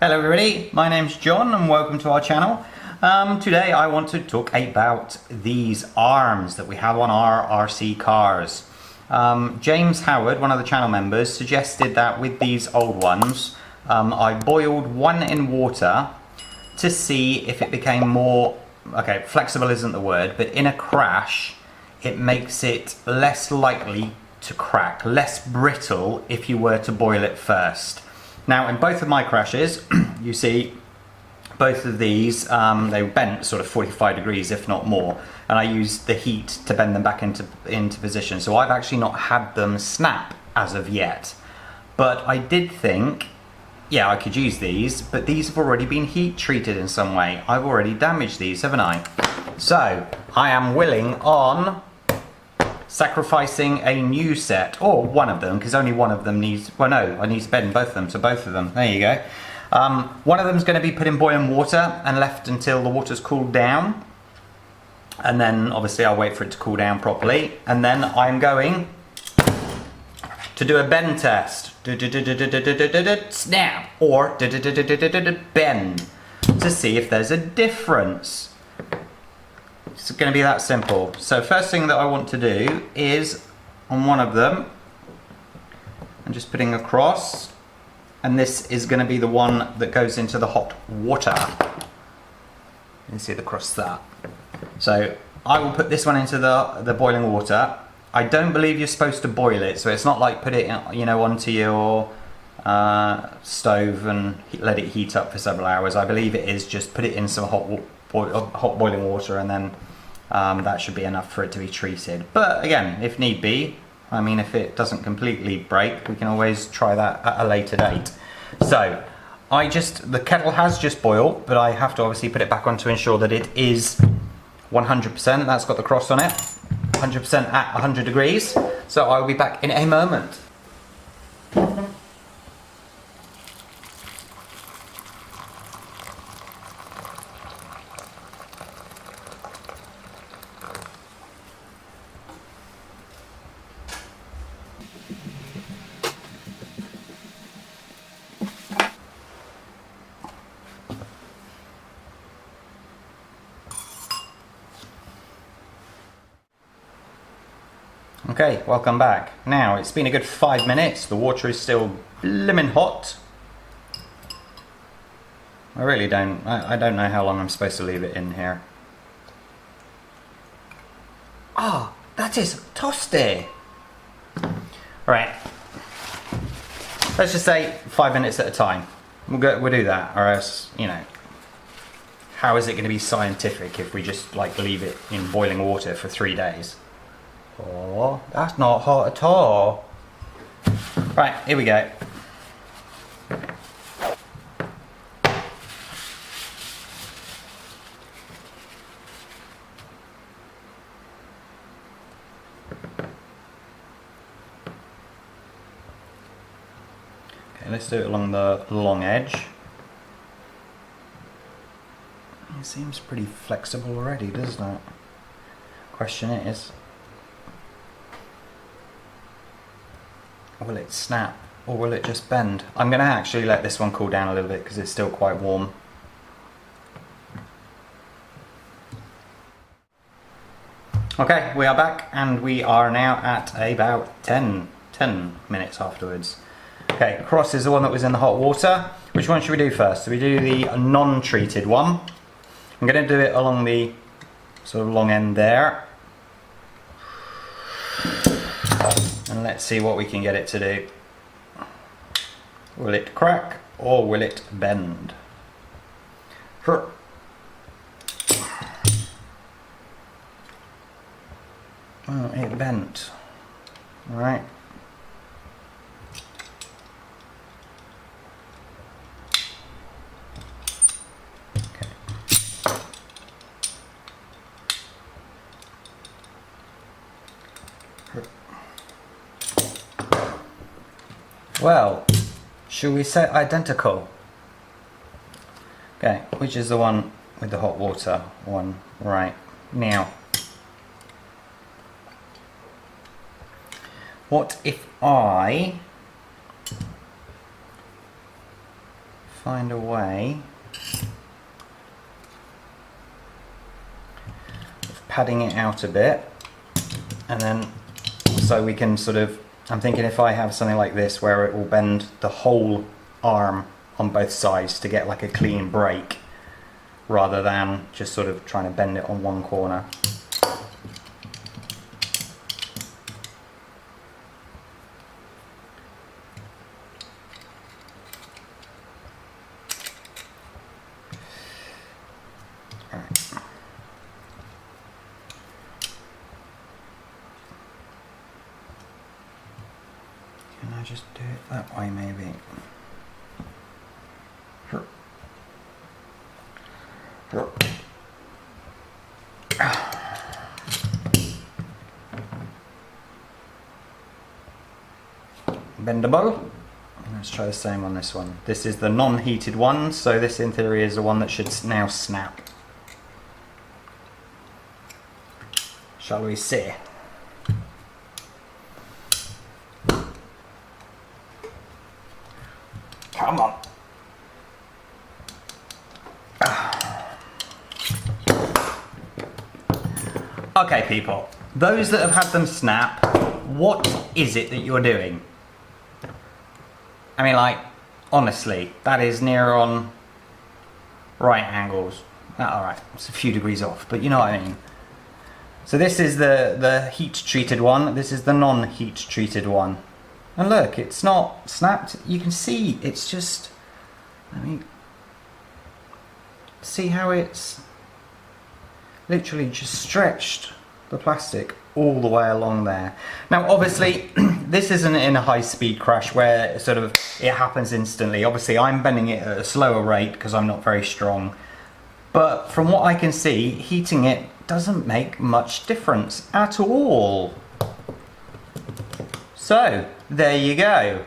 Hello everybody, my name's John and welcome to our channel. Today I want to talk about these arms that we have on our RC cars. James Howard, one of the channel members, suggested that with these old ones I boiled one in water to see if it became more, okay, flexible isn't the word, but in a crash it makes it less likely to crack, less brittle if you were to boil it first. Now in both of my crashes, you see both of these, they bent sort of 45 degrees if not more, and I used the heat to bend them back into position. So I've actually not had them snap as of yet. But I did think, yeah, I could use these, but these have already been heat treated in some way. I've already damaged these, haven't I? So I am willing on sacrificing a new set, or one of them, because only one of them needs, well no, I need to bend both of them, so both of them, there you go. One of them is going to be put in boiling water and left until the water's cooled down, and then obviously I'll wait for it to cool down properly, and then I'm going to do a bend test. Snap, or bend, to see if there's a difference. It's going to be that simple. So first thing that I want to do is, on one of them, I'm just putting across, and this is going to be the one that goes into the hot water. You can see the cross there. So I will put this one into the boiling water. I don't believe you're supposed to boil it, so it's not like put it, you know, onto your stove and let it heat up for several hours. I believe it is just put it in some hot boiling water, and then that should be enough for it to be treated. But again, if need be, I mean, if it doesn't completely break, we can always try that at a later date. So the kettle has just boiled, but I have to obviously put it back on to ensure that it is 100%. That's got the cross on it, 100% at 100 degrees. So I'll be back in a moment. Okay, welcome back. Now, it's been a good 5 minutes. The water is still blimmin' hot. I really don't, I don't know how long I'm supposed to leave it in here. Ah, that is toasty. Right. Let's just say 5 minutes at a time. We'll do that, or else, you know, how is it going to be scientific if we just like leave it in boiling water for 3 days? Oh, that's not hot at all. Right, here we go. Okay, let's do it along the long edge. It seems pretty flexible already, doesn't it? Question is, will it snap or will it just bend? I'm going to actually let this one cool down a little bit because it's still quite warm. Okay, we are back and we are now at about 10 minutes afterwards. Okay, cross is the one that was in the hot water. Which one should we do first? So we do the non-treated one. I'm going to do it along the sort of long end there. And let's see what we can get it to do. Will it crack or will it bend? Oh, it bent. All right. Well, should we say identical? Okay, which is the one with the hot water one? Right, now. What if I find a way of padding it out a bit, and then so we can sort of, I'm thinking if I have something like this where it will bend the whole arm on both sides to get like a clean break, rather than just sort of trying to bend it on one corner. Can I just do it that way maybe? Bendable. Let's try the same on this one. This is the non-heated one, so this in theory is the one that should now snap. Shall we see? Come on. Okay, people, those that have had them snap, what is it that you're doing? I mean, like, honestly, that is near on right angles. Alright, it's a few degrees off, but you know what I mean. So this is the heat-treated one, this is the non-heat-treated one. And look, it's not snapped, you can see, it's just, I mean, see how it's literally just stretched the plastic all the way along there. Now obviously this isn't in a high-speed crash where sort of it happens instantly. Obviously I'm bending it at a slower rate because I'm not very strong, but from what I can see, heating it doesn't make much difference at all. So there you go.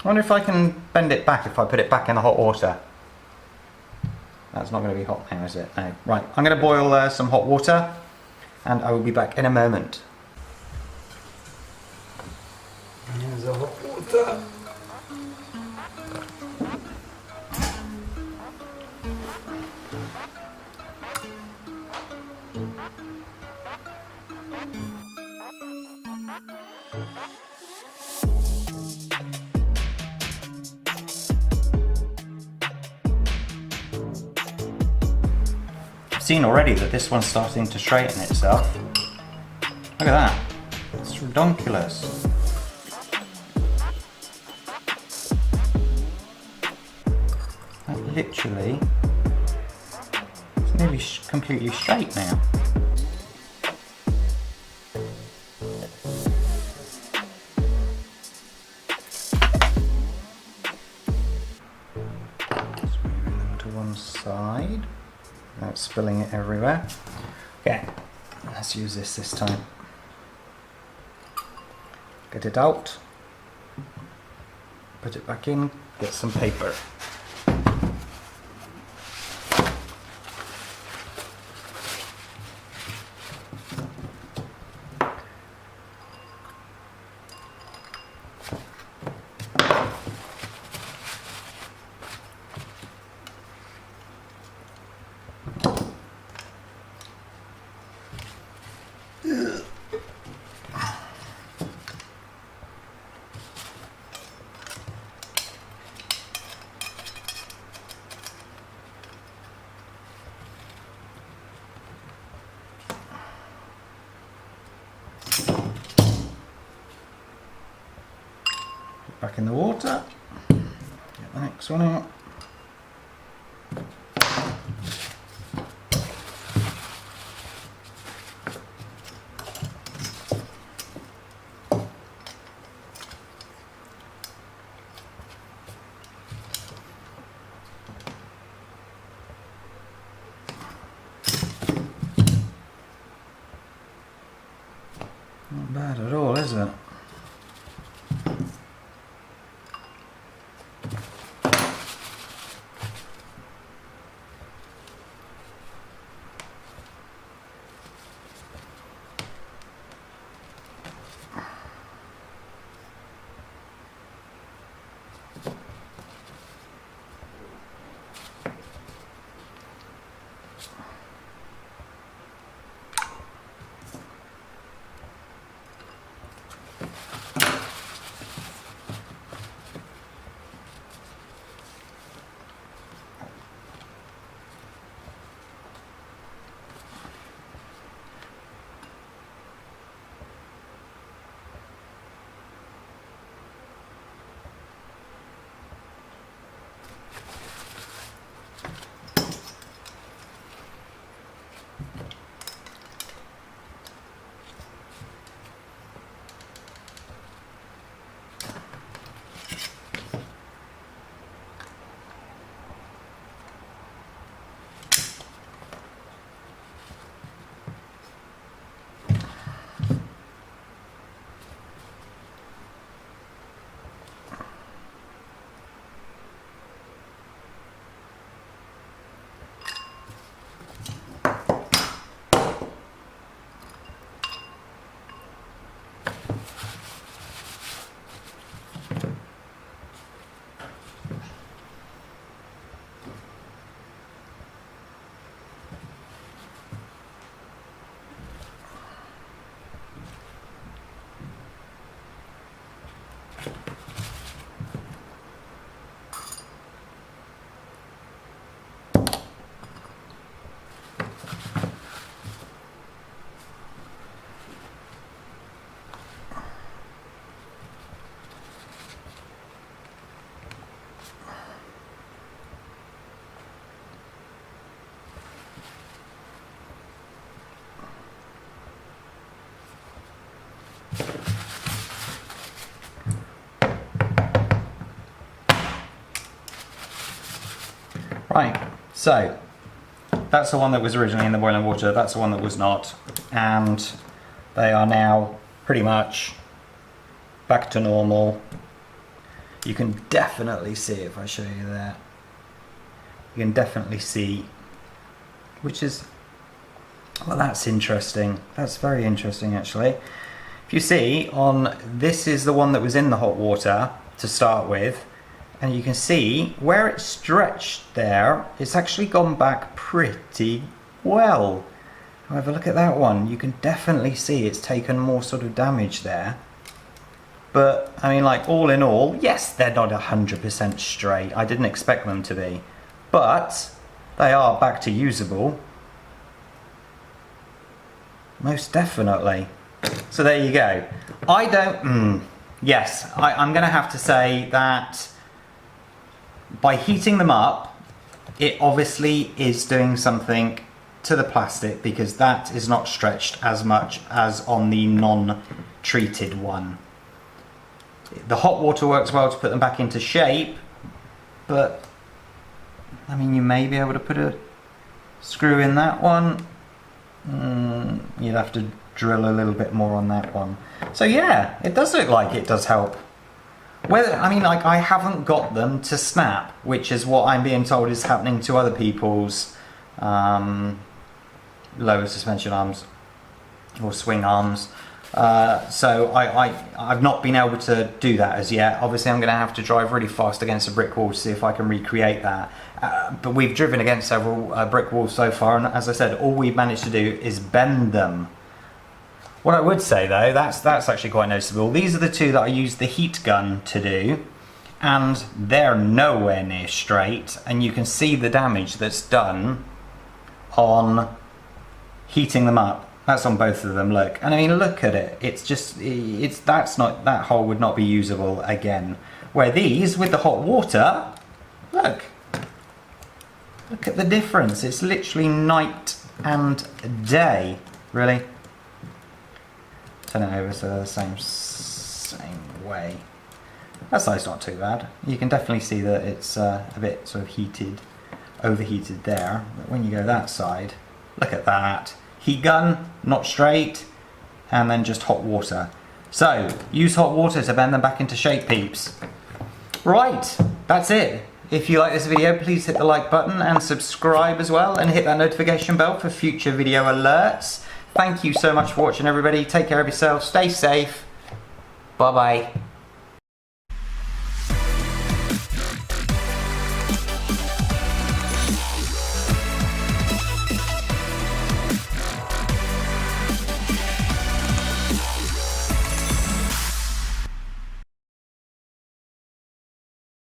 I wonder if I can bend it back if I put it back in the hot water. That's not going to be hot now, is it? No. Right, I'm going to boil some hot water and I will be back in a moment. Here's the hot water. Seen already that this one's starting to straighten itself. Look at that. It's redonkulous. That literally is nearly completely straight now. Let's move them to one side. Without spilling it everywhere. Okay, let's use this time. Get it out, put it back in, get some paper. Back in the water, get the next one out. Not bad at all, is it? Right, so that's the one that was originally in the boiling water, that's the one that was not, and they are now pretty much back to normal. You can definitely see, if I show you that, you can definitely see, which is, well, that's interesting. That's very interesting, actually. If you see, this is the one that was in the hot water to start with, and you can see where it's stretched there, it's actually gone back pretty well. However, look at that one. You can definitely see it's taken more sort of damage there. But, I mean, like, all in all, yes, they're not 100% straight. I didn't expect them to be. But they are back to usable. Most definitely. So there you go. Yes, I'm going to have to say that by heating them up, it obviously is doing something to the plastic, because that is not stretched as much as on the non-treated one. The hot water works well to put them back into shape, but I mean, you may be able to put a screw in that one. You'd have to drill a little bit more on that one. So yeah, it does look like it does help. Whether, I mean, like, I haven't got them to snap, which is what I'm being told is happening to other people's lower suspension arms or swing arms. So I've not been able to do that as yet. Obviously I'm going to have to drive really fast against a brick wall to see if I can recreate that. But we've driven against several brick walls so far, and as I said, all we've managed to do is bend them. What I would say though, that's actually quite noticeable. These are the two that I used the heat gun to do, and they're nowhere near straight, and you can see the damage that's done on heating them up. That's on both of them, look. And I mean, look at it. It's just, that hole would not be usable again. Where these, with the hot water, look at the difference. It's literally night and day, really. Turn it over so they're the same way. That side's not too bad. You can definitely see that it's a bit sort of overheated there. But when you go that side, look at that. Heat gun, not straight, and then just hot water. So, use hot water to bend them back into shape, peeps. Right, that's it. If you like this video, please hit the like button and subscribe as well, and hit that notification bell for future video alerts. Thank you so much for watching, everybody. Take care of yourselves, stay safe. Bye-bye.